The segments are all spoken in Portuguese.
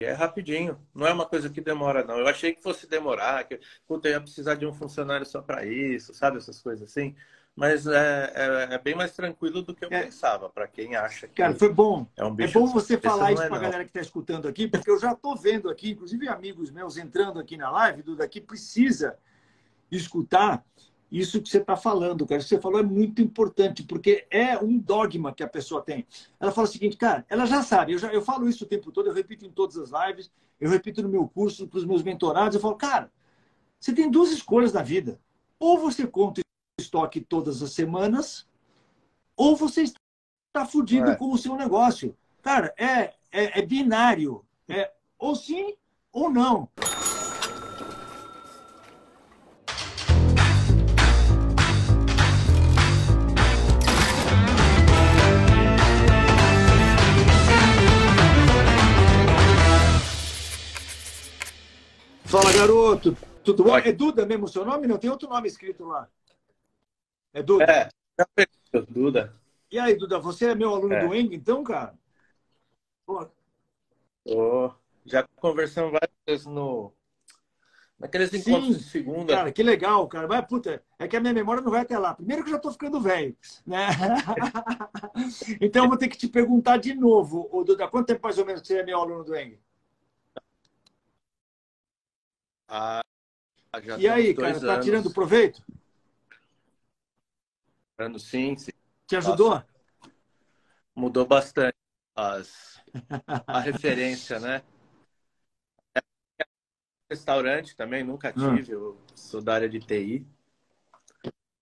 é rapidinho, não é uma coisa que demora, não. Eu achei que fosse demorar, que puta, eu ia precisar de um funcionário só para isso, sabe? Essas coisas assim. Mas é bem mais tranquilo do que eu É, pensava, para quem acha cara, que foi bom. é um É bicho bom de sete você cabeças, falar não isso é, para a não. galera que está escutando aqui, porque eu já estou vendo aqui, inclusive amigos meus entrando aqui na live, Duda, que precisa escutar isso que você está falando, cara. Isso que você falou é muito importante, porque é um dogma que a pessoa tem. Ela fala o seguinte, cara, ela já sabe, eu falo isso o tempo todo, eu repito em todas as lives, eu repito no meu curso, para os meus mentorados, eu falo, cara, você tem duas escolhas na vida. Ou você conta estoque todas as semanas, ou você está fudido É. com o seu negócio. Cara, é binário. É ou sim ou não. Fala, garoto. Tudo bom? Pode. É Duda mesmo o seu nome? Não tem outro nome escrito lá. É Duda. É, já perguntou, Duda. E aí, Duda, você é meu aluno do É. Eng, então, cara? Pô, Ô, já conversamos várias vezes naqueles encontros de sim, segunda. cara, que legal, cara. Mas, puta, é que a minha memória não vai até lá. Primeiro que eu já tô ficando velho, né? Então, eu vou ter que te perguntar de novo, ô, Duda, quanto tempo mais ou menos você é meu aluno do Eng? Ah, já E tem uns aí, cara, dois tá tirando anos. proveito? Sim, sim. Te Nossa, ajudou? mudou bastante a referência, né? Restaurante também, nunca Hum. tive. Eu sou da área de TI.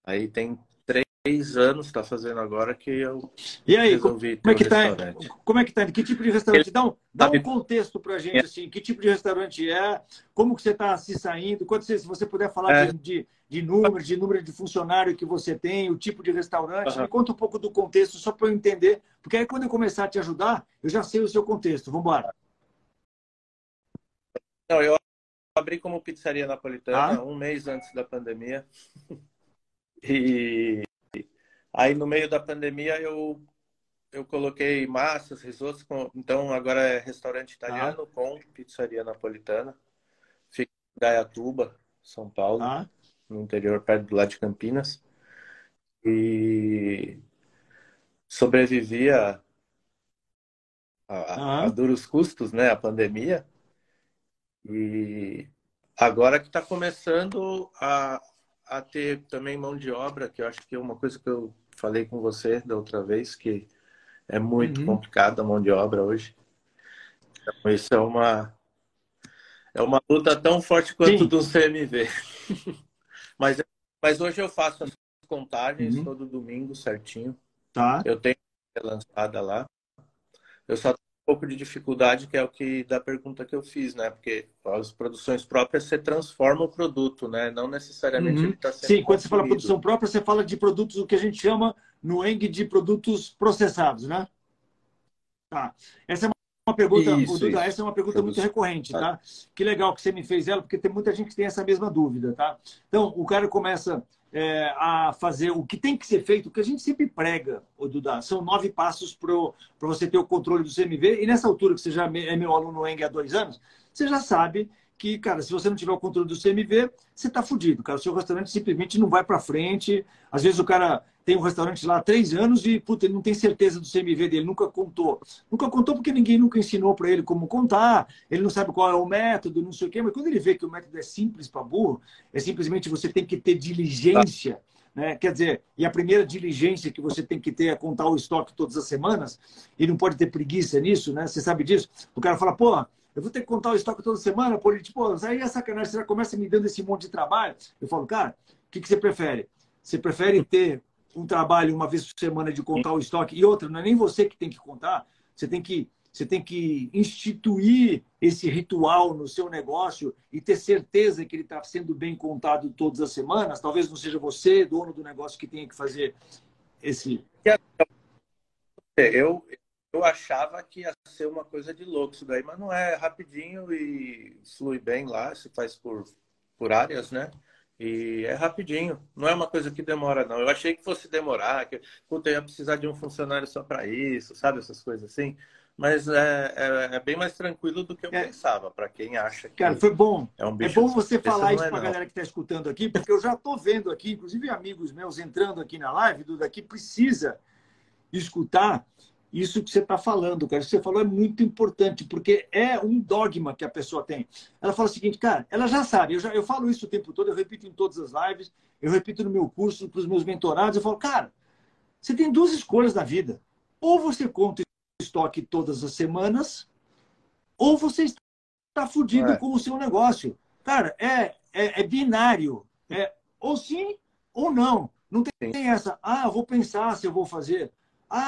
Aí tem 3 anos, está fazendo agora, que eu E aí, como resolvi ter é o que tá? restaurante. Como é que tá? Que tipo de Ele restaurante? Dá um sabe, contexto pra gente, assim, que tipo de restaurante é, como que você está se saindo, quando se você puder falar é, de número de funcionário que você tem, o tipo de restaurante, me aham. conta um pouco do contexto, só para eu entender, porque aí quando eu começar a te ajudar, eu já sei o seu contexto. Vamos embora. Não, eu abri como pizzaria napolitana Tá? 1 mês antes da pandemia. E aí, no meio da pandemia, eu coloquei massas, risotos. Então, agora é restaurante Tá? italiano com pizzaria napolitana. Fica em Dayatuba, São Paulo, Tá? no interior, perto do lado de Campinas. E sobrevivi a Tá? duros custos, né? A pandemia. E agora que está começando a ter também mão de obra, que eu acho que é uma coisa que eu falei com você da outra vez, que é muito Uhum. complicada a mão de obra hoje. Então, isso é uma luta tão forte quanto Sim. do CMV. Mas, mas hoje eu faço as contagens Uhum. todo domingo certinho. Tá? Eu tenho lançada lá. Eu só tenho um pouco de dificuldade, que é o que da pergunta que eu fiz, né? Porque as produções próprias você transforma o produto, né? Não necessariamente ele Uhum. está sendo Sim, quando você fala consumido. produção própria, você fala de produtos, o que a gente chama no Eng de produtos processados, né? Tá. Essa é uma pergunta, o Isso, Duda, isso. essa é uma pergunta muito Produção. recorrente, tá? Que legal que você me fez ela, porque tem muita gente que tem essa mesma dúvida, tá? Então, o cara começa a fazer o que tem que ser feito, o que a gente sempre prega, o Duda, são 9 passos para você ter o controle do CMV, e nessa altura que você já é meu aluno Eng há 2 anos, você já sabe que, cara, se você não tiver o controle do CMV, você está fudido, cara. O seu restaurante simplesmente não vai para frente. Às vezes o cara tem um restaurante lá há 3 anos e, puta, ele não tem certeza do CMV dele, nunca contou. Nunca contou porque ninguém nunca ensinou para ele como contar, ele não sabe qual é o método, não sei o quê, mas quando ele vê que o método é simples para burro, é simplesmente você tem que ter diligência, né? Quer dizer, e a primeira diligência que você tem que ter é contar o estoque todas as semanas, e não pode ter preguiça nisso, né? Você sabe disso? O cara fala, pô, eu vou ter que contar o estoque toda semana, pô, ele, tipo, aí é sacanagem, você já começa me dando esse monte de trabalho. Eu falo, cara, o que você prefere? Você prefere ter um trabalho uma vez por semana de contar o estoque e outra, não é nem você que tem que contar, você tem que instituir esse ritual no seu negócio e ter certeza que ele está sendo bem contado todas as semanas. Talvez não seja você, dono do negócio, que tenha que fazer esse. Eu achava que ia ser uma coisa de louco isso daí, mas não é. Rapidinho e flui bem lá, se faz por áreas, né? E é rapidinho, não é uma coisa que demora, não. Eu achei que fosse demorar, que puta, eu ia precisar de um funcionário só para isso, sabe? Essas coisas assim. mas é bem mais tranquilo do que eu pensava, para quem acha que cara, foi bom. é um É bicho bom você falar isso não é, para a não. galera que está escutando aqui, porque eu já estou vendo aqui, inclusive amigos meus entrando aqui na live, Duda, que precisa escutar isso que você está falando, cara. Isso que você falou é muito importante, porque é um dogma que a pessoa tem. Ela fala o seguinte, cara, ela já sabe, eu falo isso o tempo todo, eu repito em todas as lives, eu repito no meu curso, para os meus mentorados, eu falo, cara, você tem duas escolhas na vida. Ou você conta estoque todas as semanas, ou você está fudido É, com o seu negócio. Cara, é binário. É ou sim ou não. Não sim. tem essa, eu vou pensar se eu vou fazer.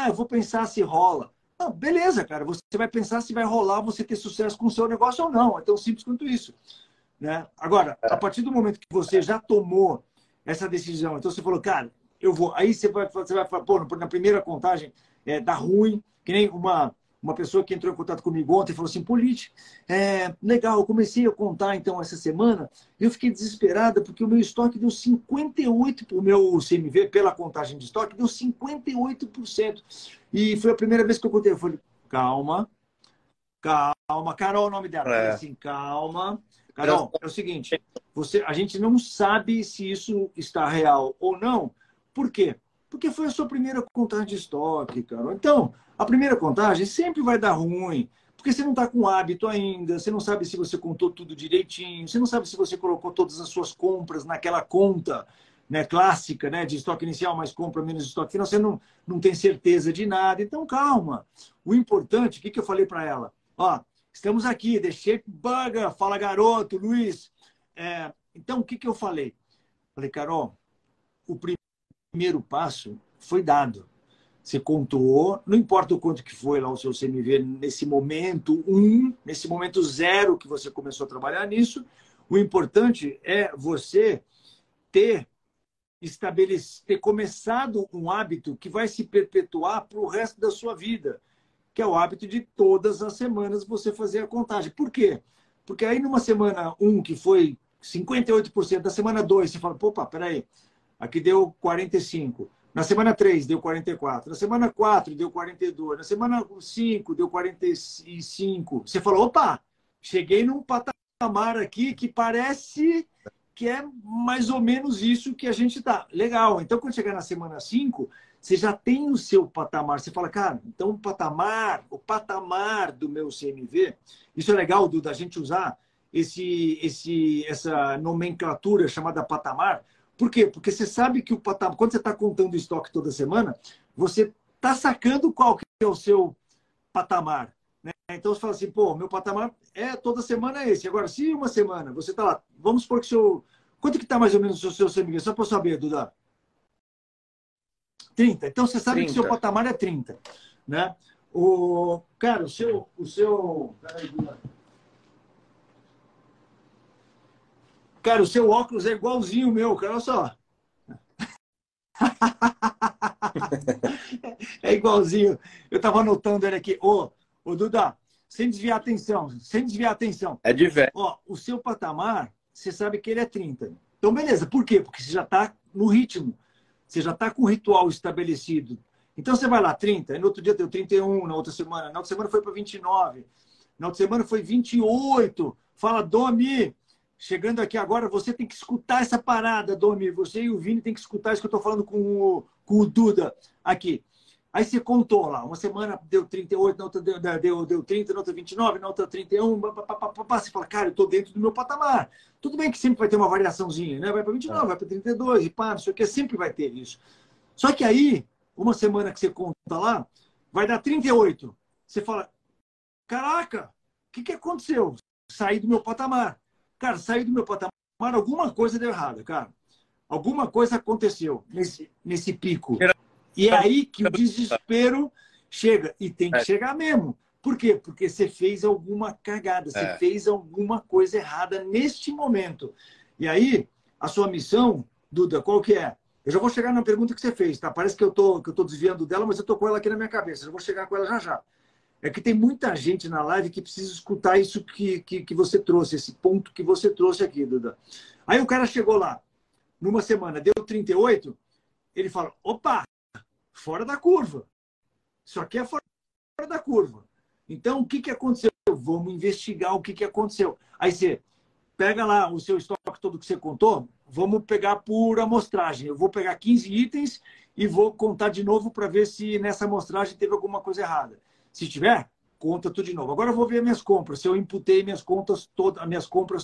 Eu vou pensar se rola. Não, beleza, cara. Você vai pensar se vai rolar você ter sucesso com o seu negócio ou não. É tão simples quanto isso. Né? Agora, a partir do momento que você já tomou essa decisão, então você falou, cara, eu vou. Aí você vai falar, pô, na primeira contagem dá ruim, que nem uma pessoa que entrou em contato comigo ontem e falou assim, Polite, legal, eu comecei a contar então essa semana, e eu fiquei desesperada porque o meu estoque deu 58%, o meu CMV, pela contagem de estoque, deu 58%. E foi a primeira vez que eu contei. Eu falei, calma, calma, Carol é o nome dela. Eu falei É. assim, calma. Carol, é o seguinte, a gente não sabe se isso está real ou não. Por quê? Porque foi a sua primeira contagem de estoque, Carol. Então, a primeira contagem sempre vai dar ruim, porque você não está com hábito ainda, você não sabe se você contou tudo direitinho, você não sabe se você colocou todas as suas compras naquela conta, né, clássica, né, de estoque inicial mais compra menos estoque final, você não tem certeza de nada. Então, calma. O importante, o que eu falei para ela? Ó, estamos aqui, The Shape Burger, fala garoto, Luiz. Então, o que eu falei? Falei, Carol, o primeiro passo foi dado. Você contou, não importa o quanto que foi lá o seu CMV nesse momento nesse momento zero que você começou a trabalhar nisso, o importante é você ter ter começado um hábito que vai se perpetuar para o resto da sua vida, que é o hábito de todas as semanas você fazer a contagem. Por quê? Porque aí numa semana 1, que foi 58%, da semana 2, você fala, opa, peraí, aqui deu 45%. Na semana 3 deu 44%. Na semana 4 deu 42%. Na semana 5 deu 45%. Você falou, opa, cheguei num patamar aqui que parece que é mais ou menos isso que a gente está. Legal. Então, quando chegar na semana 5, você já tem o seu patamar. Você fala, cara, então o patamar do meu CMV, isso é legal, da gente usar essa nomenclatura chamada patamar. Por quê? Porque você sabe que o patamar, quando você está contando o estoque toda semana, você está sacando qual que é o seu patamar. Né? Então você fala assim, pô, meu patamar toda semana é esse. Agora, se uma semana você está lá, vamos supor que quanto que está mais ou menos o seu CMV? Só para eu saber, Duda. 30. Então você sabe que seu 30. patamar é 30. Né? Cara, Peraí, Duda. Cara, o seu óculos é igualzinho o meu, cara, olha só. É igualzinho. Eu estava anotando ele aqui. Ô, Duda, sem desviar a atenção, sem desviar a atenção. É de velho. O seu patamar, você sabe que ele é 30. Então, beleza. Por quê? Porque você já está no ritmo. Você já está com o ritual estabelecido. Então, você vai lá, 30. E no outro dia deu 31, na outra semana foi para 29. Na outra semana foi 28. Fala, Domi, chegando aqui agora, você tem que escutar essa parada, Domi. Você e o Vini tem que escutar isso que eu estou falando com o Duda aqui. Aí você contou lá, uma semana deu 38, na outra deu 30, na outra 29, na outra 31, você fala, cara, eu estou dentro do meu patamar. Tudo bem que sempre vai ter uma variaçãozinha, né? Vai para 29, vai para 32, e pá, não sei o que, sempre vai ter isso. Só que aí, uma semana que você conta lá, vai dar 38. Você fala, caraca, o que aconteceu? Saí do meu patamar. Cara, saí do meu patamar, alguma coisa deu errado, cara. Alguma coisa aconteceu nesse pico. E é aí que o desespero chega. E tem que chegar mesmo. Por quê? Porque você fez alguma cagada, você fez alguma coisa errada neste momento. E aí, a sua missão, Duda, qual que é? Eu já vou chegar na pergunta que você fez, tá? Parece que eu tô desviando dela, mas eu tô com ela aqui na minha cabeça. Eu vou chegar com ela já já. É que tem muita gente na live que precisa escutar isso que você trouxe, esse ponto que você trouxe aqui, Duda. Aí o cara chegou lá, numa semana, deu 38, ele fala, opa, fora da curva. Isso aqui é fora da curva. Então, o que, que aconteceu? Vamos investigar o que, que aconteceu. Aí você pega lá o seu estoque todo que você contou, vamos pegar por amostragem. Eu vou pegar 15 itens e vou contar de novo para ver se nessa amostragem teve alguma coisa errada. Se tiver, conta tudo de novo. Agora eu vou ver minhas compras, se eu imputei minhas compras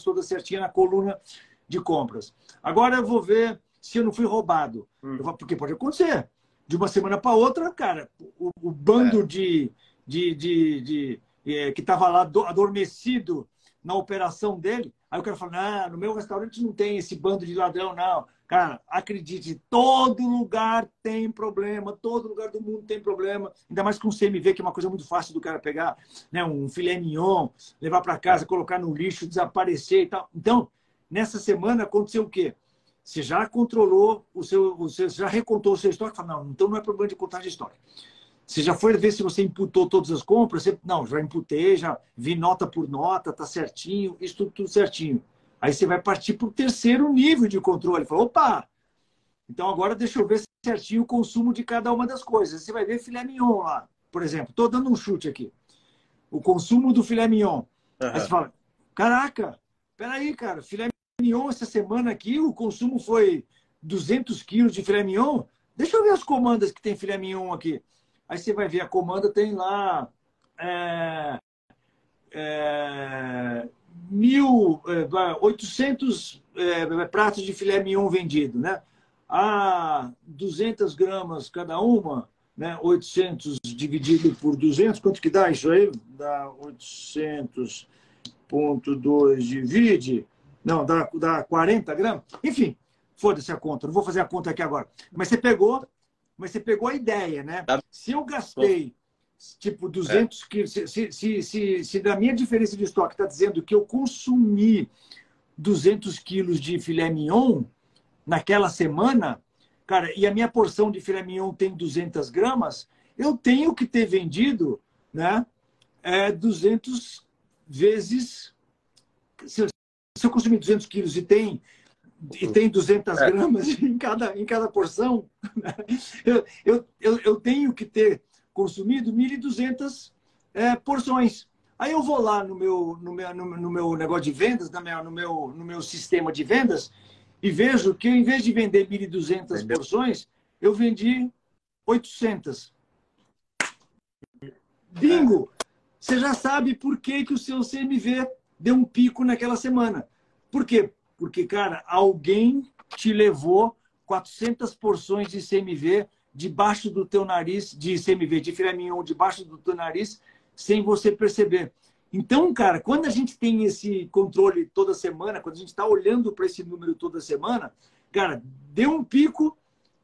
todas certinhas na coluna de compras. Agora eu vou ver se eu não fui roubado. Porque pode acontecer. De uma semana para outra, cara, o bando que estava lá adormecido na operação dele, aí o cara fala, no meu restaurante não tem esse bando de ladrão, não. Cara, acredite, todo lugar tem problema, todo lugar do mundo tem problema, ainda mais com o CMV, que é uma coisa muito fácil do cara pegar, né, um filé mignon, levar para casa, colocar no lixo, desaparecer e tal. Então, nessa semana aconteceu o quê? Você já controlou você já recontou o seu estoque? Fala, não, então não é problema de contagem de estoque. Você já foi ver se você imputou todas as compras? Não, já imputei, já vi nota por nota, tá certinho, isso tudo certinho. Aí você vai partir para o terceiro nível de controle. Fala, opa! Então agora deixa eu ver certinho o consumo de cada uma das coisas. Você vai ver filé mignon lá, por exemplo. Estou dando um chute aqui. O consumo do filé mignon. Aí você fala, caraca, peraí, cara, filé mignon essa semana aqui, o consumo foi 200 quilos de filé mignon. Deixa eu ver as comandas que tem filé mignon aqui. Aí você vai ver, a comanda tem lá 800 pratos de filé mignon vendido, né? A 200 gramas cada uma, né? 800 dividido por 200, quanto que dá isso aí? Dá 800,2 divide... Não, dá 40 gramas. Enfim, foda-se a conta, não vou fazer a conta aqui agora. Mas você pegou a ideia, né? Se eu gastei, tipo, 200 quilos, se da minha diferença de estoque está dizendo que eu consumi 200 quilos de filé mignon naquela semana, cara, e a minha porção de filé mignon tem 200 gramas, eu tenho que ter vendido, né, 200 vezes... Se eu consumir 200 quilos e tem 200 gramas em cada porção, eu tenho que ter consumido 1.200 porções. Aí eu vou lá no meu negócio de vendas, no meu sistema de vendas, e vejo que, em vez de vender 1.200 porções, eu vendi 800. Bingo! Você já sabe por que o seu CMV deu um pico naquela semana. Por quê? Porque, cara, alguém te levou 400 porções de CMV debaixo do teu nariz, de CMV, de filé mignon, debaixo do teu nariz, sem você perceber. Então, cara, quando a gente tem esse controle toda semana, quando a gente está olhando para esse número toda semana, cara, deu um pico,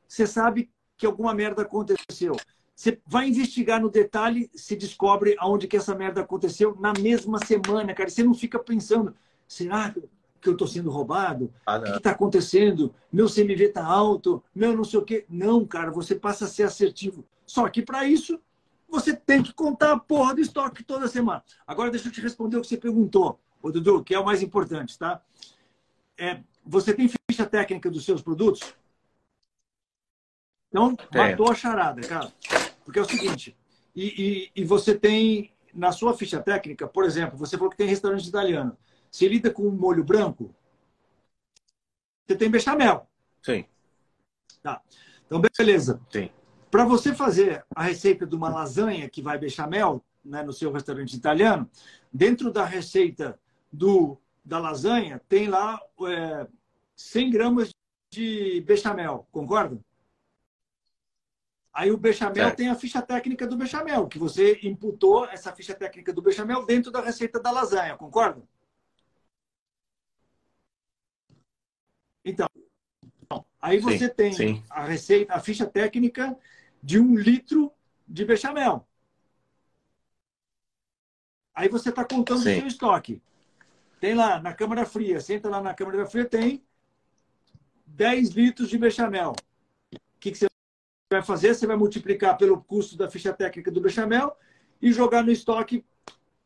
você sabe que alguma merda aconteceu. Você vai investigar no detalhe, se descobre aonde que essa merda aconteceu na mesma semana, cara. Você não fica pensando, será que eu estou sendo roubado? O que está acontecendo? Meu CMV está alto? Meu não sei o quê. Não, cara, você passa a ser assertivo. Só que para isso, você tem que contar a porra do estoque toda semana. Agora deixa eu te responder o que você perguntou, ô Dudu, que é o mais importante, tá? Você tem ficha técnica dos seus produtos? Então, matou a charada, cara. Porque é o seguinte, e você tem, na sua ficha técnica, por exemplo, você falou que tem restaurante italiano. Você lida com molho branco? Você tem bechamel. Sim. Tá. Então, beleza. Sim. Para você fazer a receita de uma lasanha que vai bechamel, né, no seu restaurante italiano, dentro da receita da lasanha, tem lá 100 gramas de bechamel, concorda? Aí o bechamel tem a ficha técnica do bechamel, que você imputou essa ficha técnica do bechamel dentro da receita da lasanha, concorda? Então, aí você tem a receita, a ficha técnica de 1 litro de bechamel. Aí você está contando o seu estoque. Tem lá na câmara fria, senta lá na câmara fria, tem 10 litros de bechamel. O que você vai fazer? Você vai multiplicar pelo custo da ficha técnica do bechamel e jogar no estoque,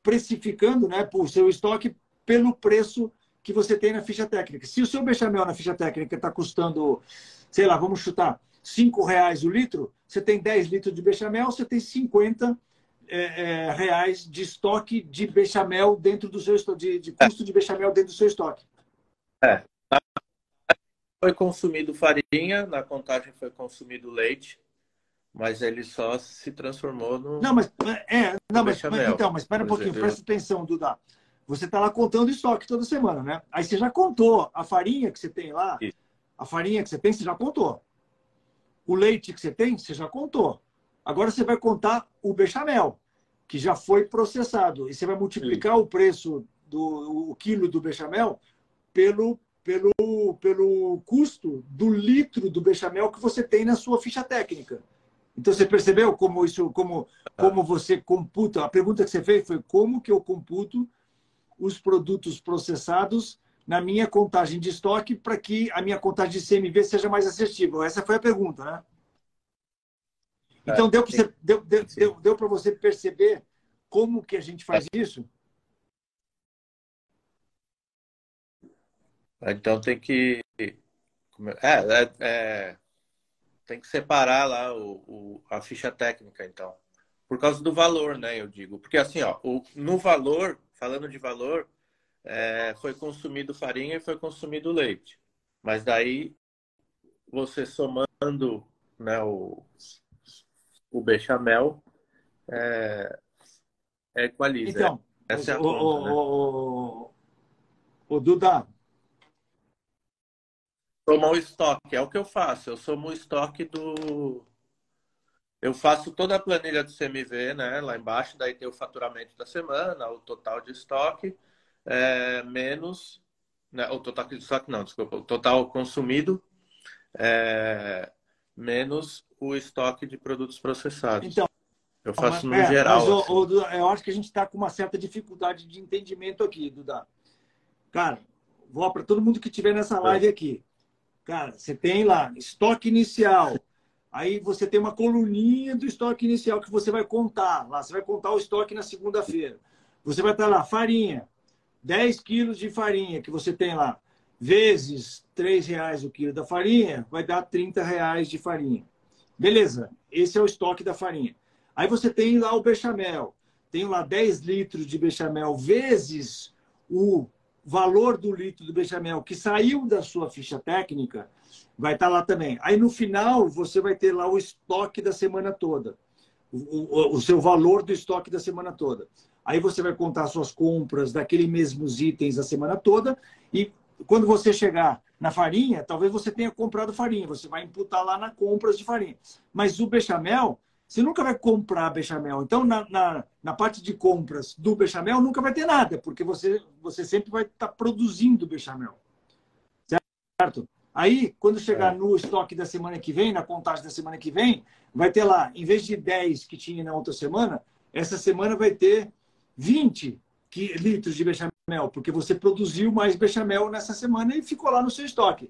precificando, né, o seu estoque pelo preço que você tem na ficha técnica. Se o seu bechamel na ficha técnica está custando, sei lá, vamos chutar, R$ 5,00 o litro, você tem 10 litros de bechamel, você tem 50 reais de estoque de bechamel dentro do seu estoque, de custo de bechamel dentro do seu estoque. É. Foi consumido farinha, na contagem foi consumido leite, mas ele só se transformou Não, mas, no bechamel. então, mas espera um pouquinho, presta atenção, Duda. Você está lá contando estoque toda semana, né? Aí você já contou a farinha que você tem lá, Isso. a farinha que você tem, você já contou. O leite que você tem, você já contou. Agora você vai contar o bechamel, que já foi processado. E você vai multiplicar o preço do quilo do bechamel pelo custo do litro do bechamel que você tem na sua ficha técnica. Então, você percebeu como você computa? A pergunta que você fez foi como que eu computo os produtos processados na minha contagem de estoque para que a minha contagem de CMV seja mais assertiva. Essa foi a pergunta, né? Então, deu para você perceber como que a gente faz isso? Então tem que tem que separar lá a ficha técnica, então. Por causa do valor, né, eu digo. Porque assim, ó, no valor, falando de valor, foi consumido farinha e foi consumido leite. Mas daí, você somando, né, o bechamel, equaliza. Então, Essa é a conta, né? o Duda, Somar o estoque, é o que eu faço. Eu somo o estoque do... Eu faço toda a planilha do CMV, né? Lá embaixo, daí tem o faturamento da semana, o total de estoque, menos... Né? O total de estoque, não, desculpa. O total consumido, menos o estoque de produtos processados. então, Eu faço no geral. mas assim. Duda, eu acho que a gente está com uma certa dificuldade de entendimento aqui, Duda. Cara, vou para todo mundo que estiver nessa live aqui. Cara, você tem lá estoque inicial. Aí você tem uma coluninha do estoque inicial que você vai contar. Lá você vai contar o estoque na segunda-feira. Você vai estar lá, farinha. 10 quilos de farinha que você tem lá. Vezes R$ 3 o quilo da farinha, vai dar R$ 30 de farinha. Beleza, esse é o estoque da farinha. Aí você tem lá o bechamel. Tem lá 10 litros de bechamel vezes o valor do litro do bechamel que saiu da sua ficha técnica, vai estar lá também. Aí no final você vai ter lá o estoque da semana toda, o seu valor do estoque da semana toda. Aí você vai contar suas compras daqueles mesmos itens a semana toda e quando você chegar na farinha, talvez você tenha comprado farinha, você vai imputar lá na compras de farinha. Mas o bechamel, você nunca vai comprar bechamel. Então, na parte de compras do bechamel, nunca vai ter nada, porque você sempre vai estar produzindo bechamel. Certo? Aí, quando chegar no estoque da semana que vem, na contagem da semana que vem, vai ter lá, em vez de 10 que tinha na outra semana, essa semana vai ter 20 litros de bechamel, porque você produziu mais bechamel nessa semana e ficou lá no seu estoque.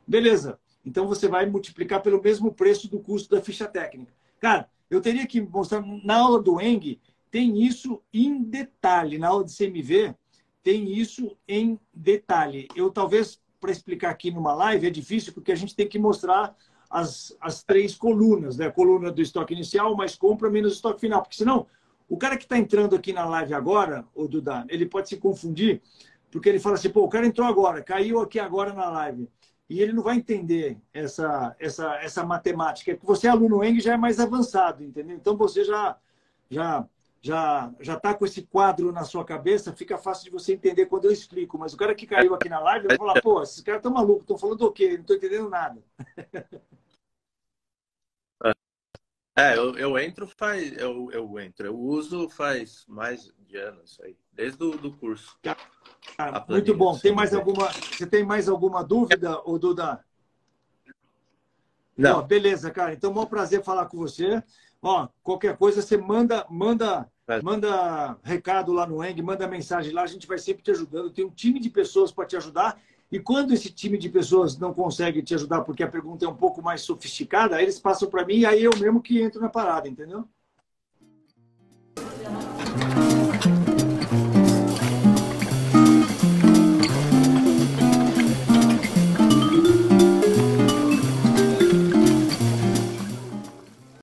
Beleza. Então, você vai multiplicar pelo mesmo preço do custo da ficha técnica. Cara, eu teria que mostrar, na aula do Eng, tem isso em detalhe. Na aula de CMV, tem isso em detalhe. Eu, talvez, para explicar aqui numa live, é difícil, porque a gente tem que mostrar as 3 colunas, né? A coluna do estoque inicial, mais compra, menos estoque final. Porque, senão, o cara que está entrando aqui na live agora, o Duda, ele pode se confundir, porque ele fala assim, pô, o cara entrou agora, caiu aqui agora na live. E ele não vai entender essa matemática. Você, aluno Eng, já é mais avançado, entendeu? Então, você já está com esse quadro na sua cabeça, fica fácil de você entender quando eu explico. Mas o cara que caiu aqui na live vai falar, pô, esses caras estão malucos, estão falando o quê? Não estou entendendo nada. Eu uso faz mais de anos aí, desde o curso. Cara, muito bom. Você tem mais alguma dúvida, ô Duda? Não. Ó, beleza, cara. Então, é um prazer falar com você. Ó, qualquer coisa, você manda recado lá no Eng, manda mensagem lá, a gente vai sempre te ajudando. Tem um time de pessoas para te ajudar. E quando esse time de pessoas não consegue te ajudar porque a pergunta é um pouco mais sofisticada, aí eles passam para mim e aí eu mesmo que entro na parada, entendeu?